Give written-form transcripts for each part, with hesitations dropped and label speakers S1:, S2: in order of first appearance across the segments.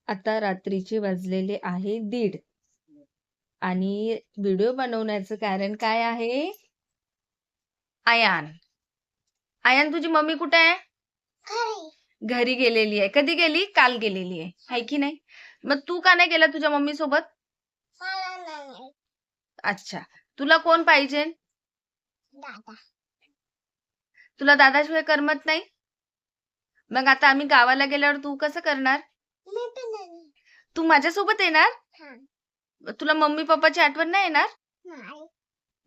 S1: आता रात्रीचे वाजलेले आहे 1:30 आणि व्हिडिओ बनवण्याचं कारण काय आहे? आयान. आयान तुझी मम्मी कुठे आहे? घरी गेलेली आहे. कधी गेली? काल गेलेली आहे. आहे की नाही? मग तू का नाही गेला तुझ्या मम्मी सोबत? अच्छा. तुला कोण पाहिजे?
S2: दादा.
S1: तुला दादाशिवाय करमत नाही? मग आता आम्ही गावाला गेल्यावर तू कसं करणार?
S2: मी पण नाही.
S1: तू माझ्यासोबत येणार?
S2: हा.
S1: तुला मम्मी पप्पाची आठवण नाही येणार?
S2: नाही.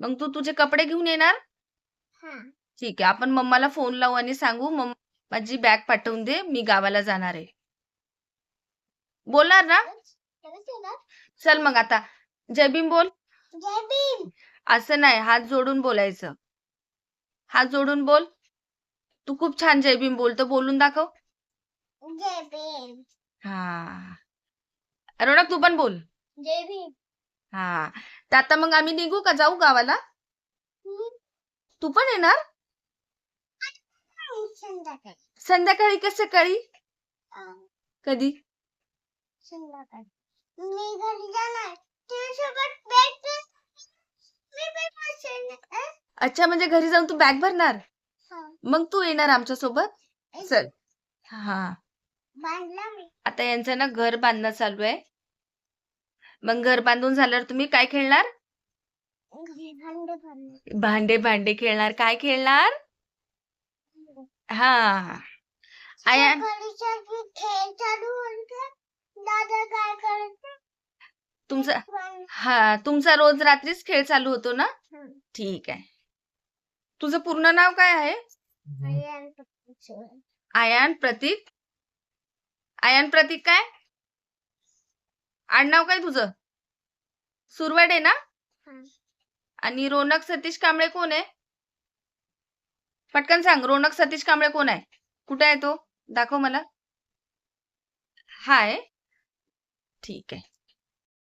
S1: मग तू तुझे कपडे घेऊन येणार?
S2: हा.
S1: ठीक आहे. आपण मम्माला फोन लावू आणि सांगू माझी बॅग पाठवून दे, मी गावाला जाणार आहे. बोलणार ना? चल मग आता जय भीम बोल.
S2: जय भीम.
S1: असं नाही, हात जोडून बोलायचं. हात जोडून बोल. तू खूप छान जय भीम बोलतो, बोलून दाखव.
S2: जय भीम.
S1: हा. रोनक तू पण बोल.
S2: जय भीम.
S1: हा. तर आता मग आम्ही निघू का, जाऊ गावाला? तू पण येणार?
S2: संध्याकाळी.
S1: संध्याकाळी का सकाळी? कधी?
S2: संध्याकाळी. मी घरी जाणार. तुझ्यासोबत भेटते. मी पण बसेन.
S1: अच्छा, म्हणजे घरी जाऊन तू बॅग भरणार?
S2: हा.
S1: मग तू येणार आमच्या सोबत? चल. हा.
S2: बांधला मी.
S1: आता यांचं ना घर बांधणं चालू आहे. मग घर बांधून झाल्यावर तुम्ही काय खेळणार? भांडे खेळणार. काय खेळणार? हा. आयान
S2: खेळ चालू होईल. दादा काय करायचं?
S1: तुमचा रोज रात्रीच खेळ चालू होतो ना? ठीक आहे. तुझं पूर्ण नाव काय आहे? आयान प्रतीक. आयान प्रतीक काय? आडनाव काय तुझं? सुरवडे ना? आणि रोनक सतीश कांबळे कोण आहे? पटकन सांग. रोनक सतीश कांबळे कोण आहे? कुठे आहे तो? दाखव मला. हाय. ठीक आहे.